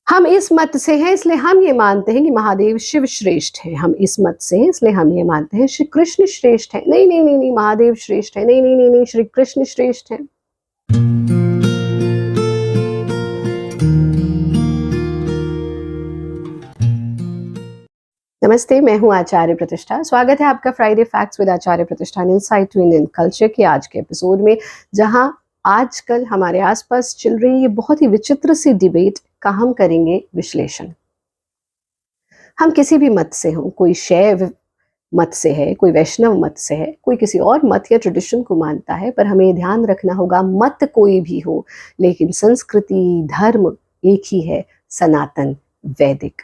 हम इस मत से हैं इसलिए हम ये मानते हैं कि महादेव शिव श्रेष्ठ है। हम इस मत से हैं इसलिए हम ये मानते हैं श्री कृष्ण श्रेष्ठ है। नहीं नहीं नहीं नहीं, महादेव श्रेष्ठ है। नहीं नहीं नहीं नहीं, श्री कृष्ण श्रेष्ठ है। नमस्ते, मैं हूं आचार्य प्रतिष्ठा। स्वागत है आपका फ्राइडे फैक्ट्स विद आचार्य प्रतिष्ठा इनसाइट टू इंडियन कल्चर के आज के एपिसोड में, जहां आजकल हमारे आसपास चल रही ये बहुत ही विचित्र सी डिबेट का हम करेंगे विश्लेषण। हम किसी भी मत से हों, कोई शैव मत से है, कोई वैष्णव मत से है, कोई किसी और मत या ट्रेडिशन को मानता है, पर हमें ध्यान रखना होगा मत कोई भी हो, लेकिन संस्कृति धर्म एक ही है, सनातन वैदिक।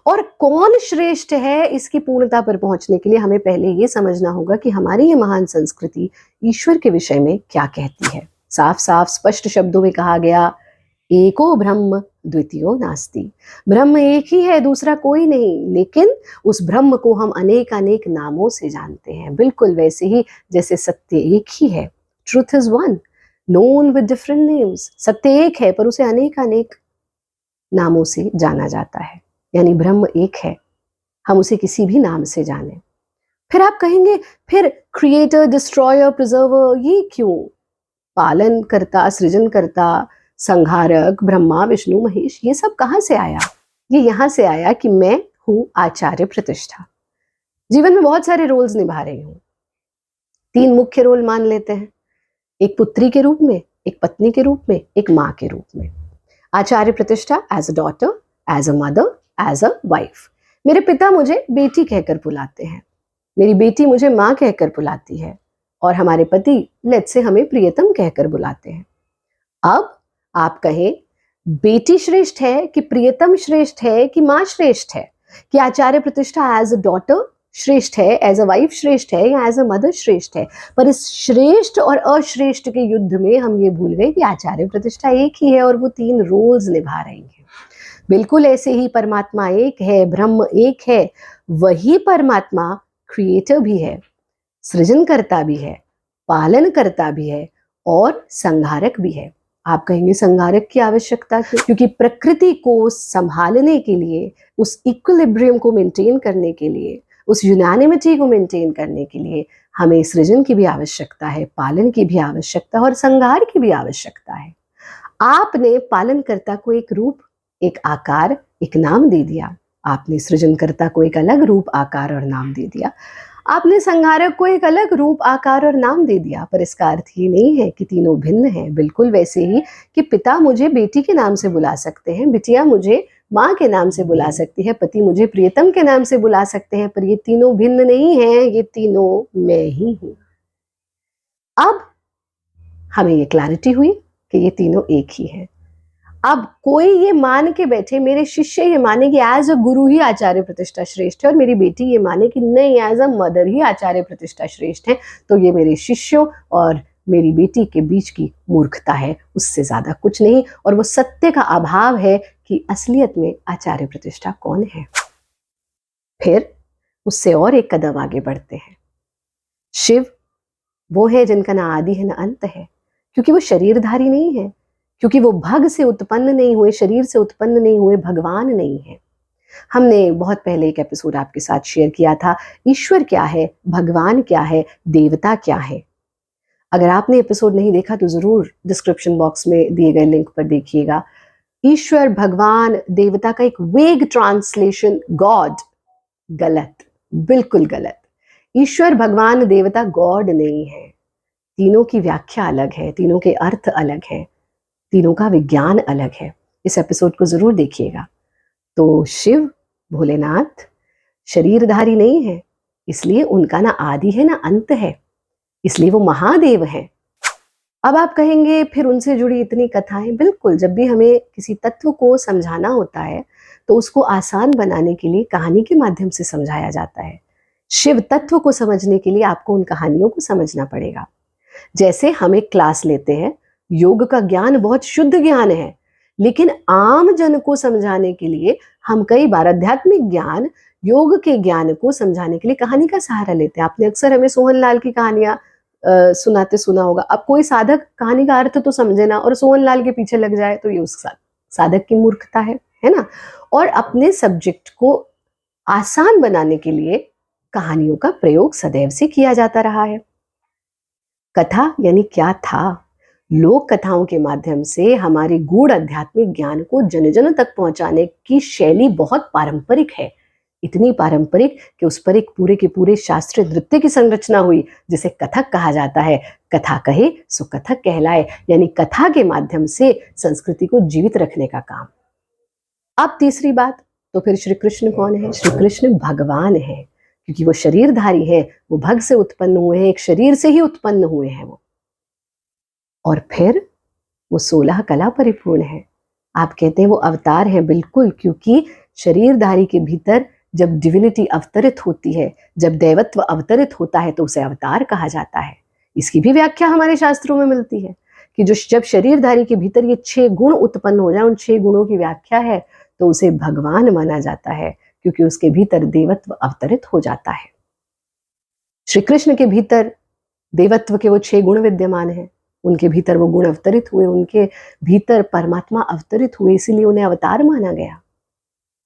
और कौन श्रेष्ठ है, इसकी पूर्णता पर पहुंचने के लिए हमें पहले ये समझना होगा कि हमारी ये महान संस्कृति ईश्वर के विषय में क्या कहती है। साफ साफ स्पष्ट शब्दों में कहा गया, एको ब्रह्म द्वितीयो नास्ति। ब्रह्म एक ही है, दूसरा कोई नहीं, लेकिन उस ब्रह्म को हम अनेक अनेक नामों से जानते हैं, बिल्कुल वैसे ही जैसे सत्य एक ही है। Truth is one known with different names. सत्य एक है पर उसे अनेक अनेक नामों से जाना जाता है, यानी ब्रह्म एक है, हम उसे किसी भी नाम से जाने। फिर आप कहेंगे, फिर क्रिएटर डिस्ट्रॉयर प्रिजर्वर ये क्यों? पालन करता, सृजन करता, संहारक, ब्रह्मा विष्णु महेश, ये सब कहाँ से आया? ये यहाँ से आया कि मैं हूँ आचार्य प्रतिष्ठा। जीवन में बहुत सारे रोल्स निभा रही हूँ। 3 मुख्य रोल मान लेते हैं, एक पुत्री के रूप में, एक पत्नी के रूप में, एक माँ के रूप में। Acharya Pratishtha as a daughter, as a mother, as a wife. मेरे पिता मुझे बेटी कहकर बुलाते हैं, मेरी बेटी मुझे माँ कहकर बुलाती है, और हमारे पति लेट से हमें प्रियतम कहकर बुलाते हैं। अब आप कहें, बेटी श्रेष्ठ है कि प्रियतम श्रेष्ठ है कि माँ श्रेष्ठ है, कि आचार्य प्रतिष्ठा एज अ डॉटर श्रेष्ठ है, एज अ वाइफ श्रेष्ठ है, या एज अ मदर श्रेष्ठ है? पर इस श्रेष्ठ और अश्रेष्ठ के युद्ध में हम ये भूल गए कि आचार्य प्रतिष्ठा एक ही है और वो 3 रोल्स निभा रही है। बिल्कुल ऐसे ही परमात्मा एक है, ब्रह्म एक है, वही परमात्मा क्रिएटर भी है, सृजनकर्ता भी है, पालन करता भी है और संहारक भी है। आप कहेंगे संहारक की आवश्यकता क्यों? क्योंकि प्रकृति को संभालने के लिए, उस इक्विलिब्रियम को मेंटेन करने के लिए, उस यूनानिमिटी को मेंटेन करने के लिए हमें सृजन की भी आवश्यकता है, पालन की भी आवश्यकता है और संहार की भी आवश्यकता है। आपने पालनकर्ता को एक रूप, एक आकार, एक नाम दे दिया। आपने सृजनकर्ता को एक अलग रूप, आकार और नाम दे दिया। आपने संहारक को एक अलग रूप, आकार और नाम दे दिया। पर इसका अर्थ ये नहीं है कि तीनों भिन्न हैं। बिल्कुल वैसे ही कि पिता मुझे बेटी के नाम से बुला सकते हैं, बिटिया मुझे माँ के नाम से बुला सकती है, पति मुझे प्रियतम के नाम से बुला सकते हैं, पर ये तीनों भिन्न नहीं हैं, ये तीनों मैं ही हूँ। अब हमें ये क्लैरिटी हुई कि ये तीनों एक ही है। अब कोई ये मान के बैठे, मेरे शिष्य ये माने कि एज अ गुरु ही आचार्य प्रतिष्ठा श्रेष्ठ है, और मेरी बेटी ये माने कि नहीं, एज अ मदर ही आचार्य प्रतिष्ठा श्रेष्ठ है, तो ये मेरे शिष्यों और मेरी बेटी के बीच की मूर्खता है, उससे ज्यादा कुछ नहीं। और वो सत्य का अभाव है कि असलियत में आचार्य प्रतिष्ठा कौन है। फिर उससे और एक कदम आगे बढ़ते हैं। शिव वो है जिनका ना आदि है ना अंत है, क्योंकि वो शरीरधारी नहीं है, क्योंकि वो भग से उत्पन्न नहीं हुए, शरीर से उत्पन्न नहीं हुए, भगवान नहीं है। हमने बहुत पहले एक एपिसोड आपके साथ शेयर किया था, ईश्वर क्या है, भगवान क्या है, देवता क्या है। अगर आपने एपिसोड नहीं देखा तो जरूर डिस्क्रिप्शन बॉक्स में दिए गए लिंक पर देखिएगा। ईश्वर, भगवान, देवता का एक वेग ट्रांसलेशन गॉड, गलत, बिल्कुल गलत। ईश्वर, भगवान, देवता गॉड नहीं है। तीनों की व्याख्या अलग है, तीनों के अर्थ अलग है, तीनों का विज्ञान अलग है। इस एपिसोड को जरूर देखिएगा। तो शिव, भोलेनाथ शरीरधारी नहीं है, इसलिए उनका ना आदि है ना अंत है, इसलिए वो महादेव हैं। अब आप कहेंगे फिर उनसे जुड़ी इतनी कथाएं। बिल्कुल, जब भी हमें किसी तत्व को समझाना होता है तो उसको आसान बनाने के लिए कहानी के माध्यम से समझाया जाता है। शिव तत्व को समझने के लिए आपको उन कहानियों को समझना पड़ेगा। जैसे हम एक क्लास लेते हैं, योग का ज्ञान बहुत शुद्ध ज्ञान है, लेकिन आम जन को समझाने के लिए हम कई बार आध्यात्मिक ज्ञान, योग के ज्ञान को समझाने के लिए कहानी का सहारा लेते हैं। आपने अक्सर हमें सोहनलाल की कहानियां सुनाते सुना होगा। अब कोई साधक कहानी का अर्थ तो समझे ना और सोहनलाल के पीछे लग जाए तो ये उस साधक की मूर्खता है। है ना। और अपने सब्जेक्ट को आसान बनाने के लिए कहानियों का प्रयोग सदैव से किया जाता रहा है। कथा यानी क्या था? लोक कथाओं के माध्यम से हमारे गूढ़ आध्यात्मिक ज्ञान को जन जन तक पहुंचाने की शैली बहुत पारंपरिक है, इतनी पारंपरिक कि उस पर एक पूरे के पूरे शास्त्रीय नृत्य की संरचना हुई, जिसे कथक कहा जाता है। कथा कहे सो कथक कहलाए, यानी कथा के माध्यम से संस्कृति को जीवित रखने का काम। अब तीसरी बात, तो फिर श्री कृष्ण कौन है? श्री कृष्ण भगवान है, क्योंकि वो शरीरधारी है, वो भग से उत्पन्न हुए हैं, एक शरीर से ही उत्पन्न हुए हैं वो। और फिर वो 16 कला परिपूर्ण है। आप कहते हैं वो अवतार है, बिल्कुल, क्योंकि शरीरधारी के भीतर जब डिविनिटी अवतरित होती है, जब दैवत्व अवतरित होता है, तो उसे अवतार कहा जाता है। इसकी भी व्याख्या हमारे शास्त्रों में मिलती है कि जब शरीरधारी के भीतर ये 6 गुण उत्पन्न हो जाए, उन 6 गुणों की व्याख्या है, तो उसे भगवान माना जाता है, क्योंकि उसके भीतर देवत्व अवतरित हो जाता है। श्री कृष्ण के भीतर देवत्व के वो 6 गुण विद्यमान हैं, उनके भीतर वो गुण अवतरित हुए, उनके भीतर परमात्मा अवतरित हुए, इसीलिए उन्हें अवतार माना गया।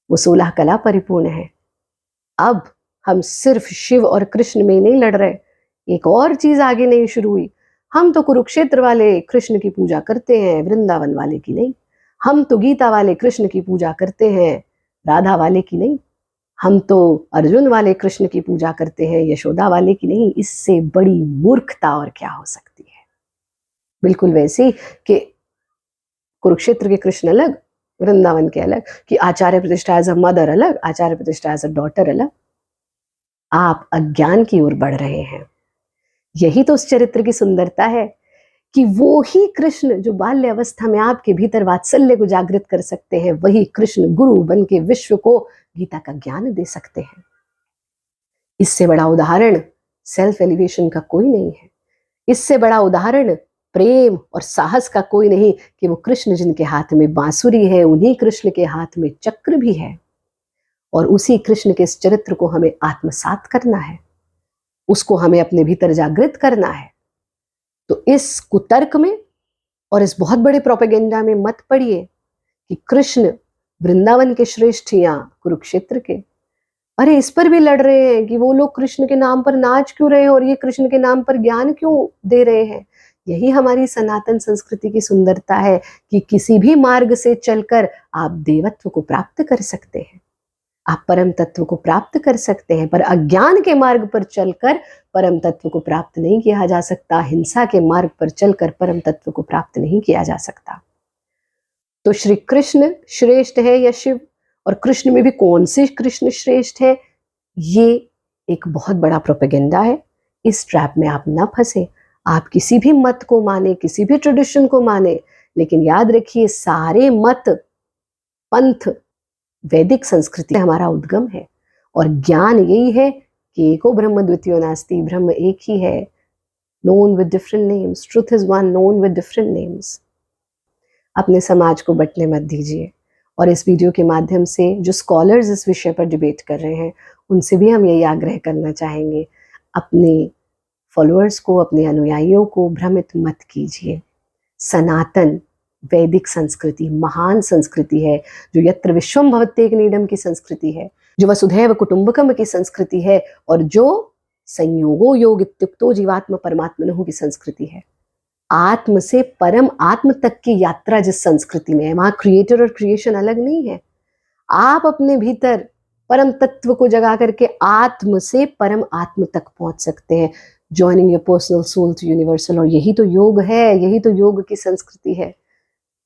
वो 16 कला परिपूर्ण है। अब हम सिर्फ शिव और कृष्ण में नहीं लड़ रहे, एक और चीज आगे नहीं शुरू हुई। हम तो कुरुक्षेत्र वाले कृष्ण की पूजा करते हैं, वृंदावन वाले की नहीं। हम तो गीता वाले कृष्ण की पूजा करते हैं, राधा वाले की नहीं। हम तो अर्जुन वाले कृष्ण की पूजा करते हैं, यशोदा वाले की नहीं। इससे बड़ी मूर्खता और क्या हो सकती है? बिल्कुल वैसे कि कुरुक्षेत्र के कृष्ण अलग, वृंदावन के अलग, कि आचार्य प्रतिष्ठा एज अ मदर अलग, आचार्य प्रतिष्ठा एज अ डॉटर अलग। आप अज्ञान की ओर बढ़ रहे हैं। यही तो उस चरित्र की सुंदरता है कि वो ही कृष्ण जो बाल्य अवस्था में आपके भीतर वात्सल्य को जागृत कर सकते हैं, वही कृष्ण गुरु बन के विश्व को गीता का ज्ञान दे सकते हैं। इससे बड़ा उदाहरण सेल्फ एलिवेशन का कोई नहीं है। इससे बड़ा उदाहरण प्रेम और साहस का कोई नहीं कि वो कृष्ण जिनके हाथ में बांसुरी है, उन्हीं कृष्ण के हाथ में चक्र भी है, और उसी कृष्ण के इस चरित्र को हमें आत्मसात करना है, उसको हमें अपने भीतर जागृत करना है। तो इस कुतर्क में और इस बहुत बड़े प्रोपेगेंडा में मत पड़िए कि कृष्ण वृंदावन के श्रेष्ठ या कुरुक्षेत्र के। अरे इस पर भी लड़ रहे हैं कि वो लोग कृष्ण के नाम पर नाच क्यों रहे हैं और ये कृष्ण के नाम पर ज्ञान क्यों दे रहे हैं। यही हमारी सनातन संस्कृति की सुंदरता है कि किसी भी मार्ग से चलकर आप देवत्व को प्राप्त कर सकते हैं, आप परम तत्व को प्राप्त कर सकते हैं, पर अज्ञान के मार्ग पर चलकर परम तत्व को प्राप्त नहीं किया जा सकता। हिंसा के मार्ग पर चलकर परम तत्व को प्राप्त नहीं किया जा सकता। तो श्री कृष्ण श्रेष्ठ है या शिव, और कृष्ण में भी कौन से कृष्ण श्रेष्ठ है, ये एक बहुत बड़ा प्रोपेगेंडा है। इस ट्रैप में आप ना फंसे। आप किसी भी मत को माने, किसी भी ट्रेडिशन को माने, लेकिन याद रखिए सारे मत पंथ वैदिक संस्कृति हमारा उद्गम है, और ज्ञान यही है कि एको ब्रह्म द्वितीयो नास्ति, ब्रह्म एक ही है, known with different names, truth is one known with different names। अपने समाज को बंटने मत दीजिए। और इस वीडियो के माध्यम से जो स्कॉलर्स इस विषय पर डिबेट कर रहे हैं, उनसे भी हम यही आग्रह करना चाहेंगे, अपने फॉलोअर्स को, अपने अनुयायियों को भ्रमित मत कीजिए। सनातन वैदिक संस्कृति महान संस्कृति है, जो यत्र विश्वम भवत्येक नीडम की संस्कृति है, जो वसुधैव कुटुंबकम की संस्कृति है, और जो संयोगो योग इत्युक्तो जीवात्म परमात्मनः की संस्कृति है। आत्म से परम आत्म तक की यात्रा जिस संस्कृति में है, वहां क्रिएटर और क्रिएशन अलग नहीं है। आप अपने भीतर परम तत्व को जगा करके आत्म से परम आत्म तक पहुंच सकते हैं, joining your personal soul to universal. और यही तो योग है, यही तो योग की संस्कृति है।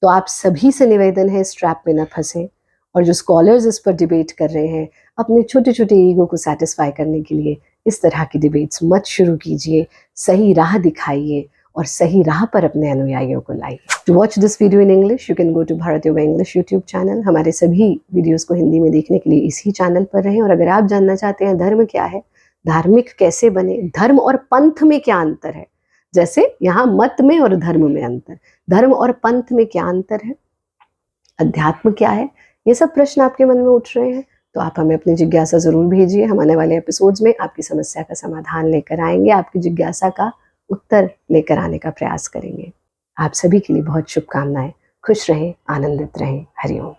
तो आप सभी से निवेदन है, इस ट्रैप में न फंसे। और जो स्कॉलर्स इस पर डिबेट कर रहे हैं, अपने छोटे छोटे ईगो को सेटिस्फाई करने के लिए इस तरह की डिबेट्स मत शुरू कीजिए। सही राह दिखाइए और सही राह पर अपने अनुयायियों को लाइए। To watch this video in English you can go to Bharat Yoga English YouTube channel. हमारे सभी वीडियोस को हिंदी में देखने के लिए इसी चैनल पर रहें। और अगर आप जानना चाहते हैं धर्म क्या है, धार्मिक कैसे बने, धर्म और पंथ में क्या अंतर है, जैसे यहाँ मत में और धर्म में अंतर, धर्म और पंथ में क्या अंतर है, अध्यात्म क्या है, ये सब प्रश्न आपके मन में उठ रहे हैं, तो आप हमें अपनी जिज्ञासा जरूर भेजिए। हम आने वाले एपिसोड्स में आपकी समस्या का समाधान लेकर आएंगे, आपकी जिज्ञासा का उत्तर लेकर आने का प्रयास करेंगे। आप सभी के लिए बहुत शुभकामनाएं। खुश रहें, आनंदित रहें। हरिओम।